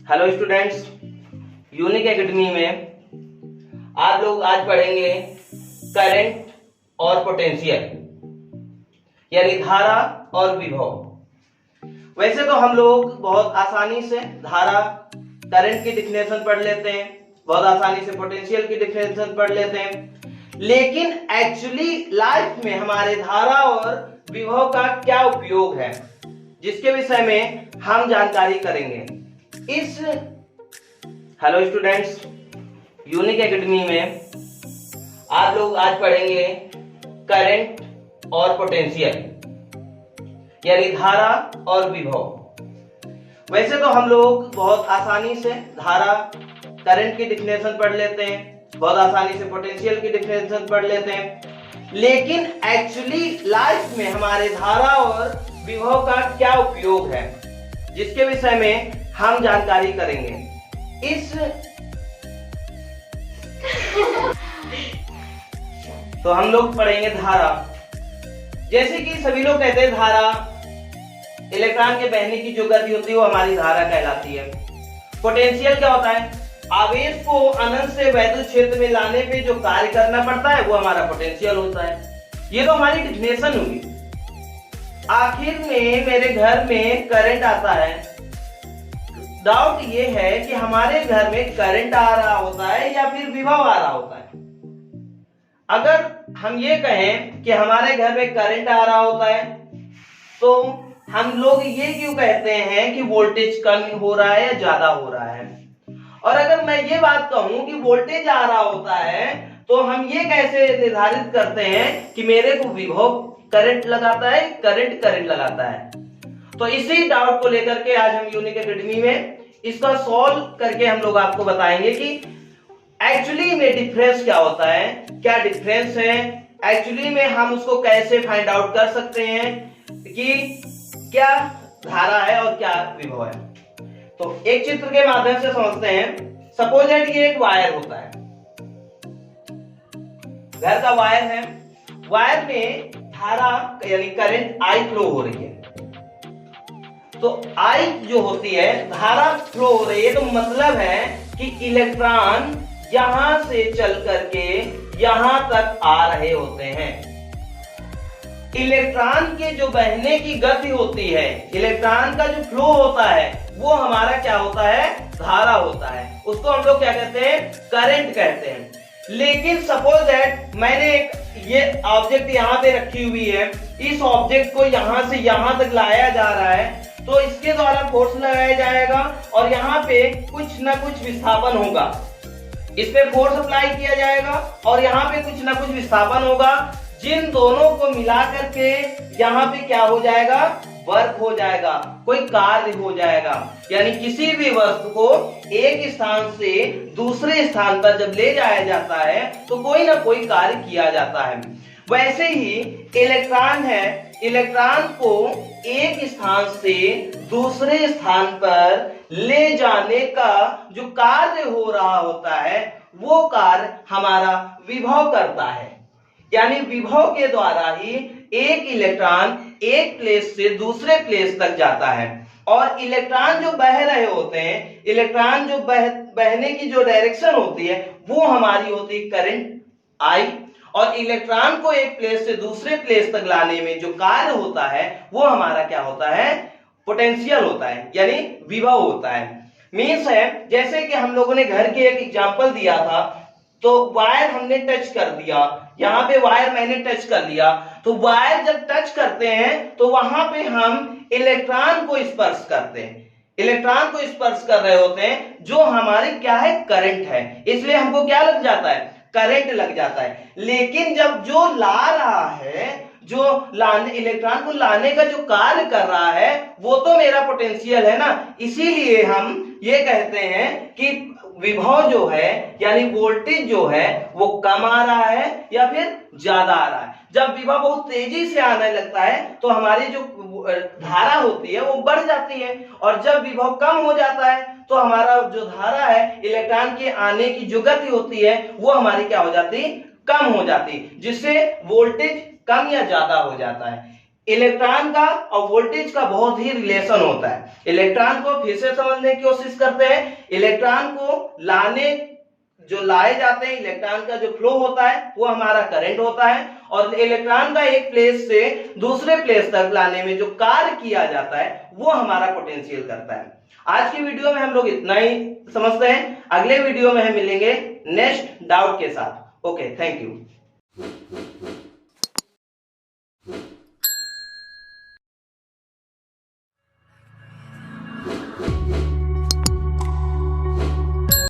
Hello students, unique academy में आप लोग आज पढ़ेंगे करंट और पोटेंशियल, यानी धारा और विभव। वैसे तो हम लोग बहुत आसानी से धारा करंट की डिफिनेशन पढ़ लेते हैं, बहुत आसानी से पोटेंशियल की डिफिनेशन पढ़ लेते हैं, लेकिन एक्चुअली लाइफ में हमारे धारा और विभव का क्या उपयोग है, जिसके विषय में हम जानकारी करेंगे। हेलो स्टूडेंट्स, यूनिक एकेडमी में आप लोग आज पढ़ेंगे करंट और पोटेंशियल, यानी धारा और विभव। वैसे तो हम लोग बहुत आसानी से धारा करंट की डिफिनेशन पढ़ लेते हैं, बहुत आसानी से पोटेंशियल की डिफिनेशन पढ़ लेते हैं, लेकिन एक्चुअली लाइफ में हमारे धारा और विभव का क्या उपयोग है, जिसके विषय में हम जानकारी करेंगे। तो हम लोग पढ़ेंगे धारा। जैसे कि सभी लोग कहते हैं धारा, इलेक्ट्रॉन के बहने की जो गति होती है वो हमारी धारा कहलाती है। पोटेंशियल क्या होता है? आवेश को अनंत से वैद्युत क्षेत्र में लाने पे जो कार्य करना पड़ता है वो हमारा पोटेंशियल होता है। ये तो हमारी डिफिनेशन हुई। आखिर में मेरे घर में करंट आता है। डाउट ये है कि हमारे घर में करंट आ रहा होता है या फिर विभव आ रहा होता है। अगर हम ये कहें कि हमारे घर में करंट आ रहा होता है, तो हम लोग ये क्यों कहते हैं कि वोल्टेज कम हो रहा है या ज्यादा हो रहा है? और अगर मैं ये बात कहूं कि वोल्टेज आ रहा होता है, तो हम ये कैसे निर्धारित करते हैं कि मेरे को विभव करंट लगाता है, करंट करंट लगाता है? तो इसी डाउट को लेकर के आज हम यूनिक एकेडमी में इसका सॉल्व करके हम लोग आपको बताएंगे कि एक्चुअली में डिफरेंस क्या होता है, क्या डिफरेंस है, एक्चुअली में हम उसको कैसे फाइंड आउट कर सकते हैं कि क्या धारा है और क्या विभव है। तो एक चित्र के माध्यम से समझते हैं। सपोज दैट ये एक वायर होता है, घर का वायर है, वायर में धारा यानी करंट आई फ्लो हो रही है। तो आई जो होती है, धारा फ्लो हो रही है, तो मतलब है कि इलेक्ट्रॉन यहां से चल करके यहां तक आ रहे होते हैं। इलेक्ट्रॉन के जो बहने की गति होती है, इलेक्ट्रॉन का जो फ्लो होता है, वो हमारा क्या होता है? धारा होता है। उसको हम लोग क्या कहते हैं? करंट कहते हैं। लेकिन सपोज दैट मैंने एक ये ऑब्जेक्ट यहां पे रखी हुई है, इस ऑब्जेक्ट को यहां से यहां तक लाया जा रहा है, तो इसके द्वारा फोर्स लगाया जाएगा और यहाँ पे कुछ ना कुछ विस्थापन होगा। इस पे फोर्स अप्लाई किया जाएगा और यहाँ पे कुछ ना कुछ विस्थापन होगा। जिन दोनों को मिला करके यहाँ पे क्या हो जाएगा? वर्क हो जाएगा, कोई कार्य हो जाएगा। यानी किसी भी वस्तु को एक स्थान से दूसरे स्थान पर जब ले जाया जाता है तो कोई ना कोई कार्य किया जाता है। वैसे ही इलेक्ट्रॉन है, इलेक्ट्रॉन को एक स्थान से दूसरे स्थान पर ले जाने का जो कार्य हो रहा होता है, वो कार्य हमारा विभव करता है। यानी विभव के द्वारा ही एक इलेक्ट्रॉन एक प्लेस से दूसरे प्लेस तक जाता है। और इलेक्ट्रॉन जो बह रहे होते हैं, इलेक्ट्रॉन जो बहने की जो डायरेक्शन होती है, वो हमारी होती है करंट आई। और इलेक्ट्रॉन को एक प्लेस से दूसरे प्लेस तक लाने में जो कार्य होता है, वो हमारा क्या होता है? पोटेंशियल होता है, यानी विभव होता है। मीन्स है, जैसे कि हम लोगों ने घर के एक एग्जांपल दिया था, तो वायर हमने टच कर दिया, यहाँ पे वायर मैंने टच कर लिया, तो वायर जब टच करते हैं तो वहां पे हम इलेक्ट्रॉन को स्पर्श करते हैं, इलेक्ट्रॉन को स्पर्श कर रहे होते हैं, जो हमारे क्या है? करंट है। इसलिए हमको क्या लग जाता है? करंट लग जाता है। लेकिन जब जो ला रहा है, जो लाने, इलेक्ट्रॉन को लाने का जो कार्य कर रहा है, वो तो मेरा पोटेंशियल है ना। इसीलिए हम ये कहते हैं कि विभव जो है यानी वोल्टेज जो है वो कम आ रहा है या फिर ज्यादा आ रहा है। जब विभव बहुत तेजी से आने लगता है तो हमारी जो धारा होती है वो बढ़ जाती है, और जब विभव कम हो जाता है तो हमारा जो धारा है, इलेक्ट्रॉन के आने की जो गति होती है, वो हमारी क्या हो जाती? कम हो जाती, जिससे वोल्टेज कम या ज्यादा हो जाता है। इलेक्ट्रॉन का और वोल्टेज का बहुत ही रिलेशन होता है। इलेक्ट्रॉन को फिर से समझने की कोशिश करते हैं। इलेक्ट्रॉन को लाए जाते हैं, इलेक्ट्रॉन का जो फ्लो होता है वो हमारा करंट होता है, और इलेक्ट्रॉन का एक प्लेस से दूसरे प्लेस तक लाने में जो कार्य किया जाता है वो हमारा पोटेंशियल करता है। आज की वीडियो में हम लोग इतना ही समझते हैं। अगले वीडियो में हम मिलेंगे नेक्स्ट डाउट के साथ। Okay, thank you.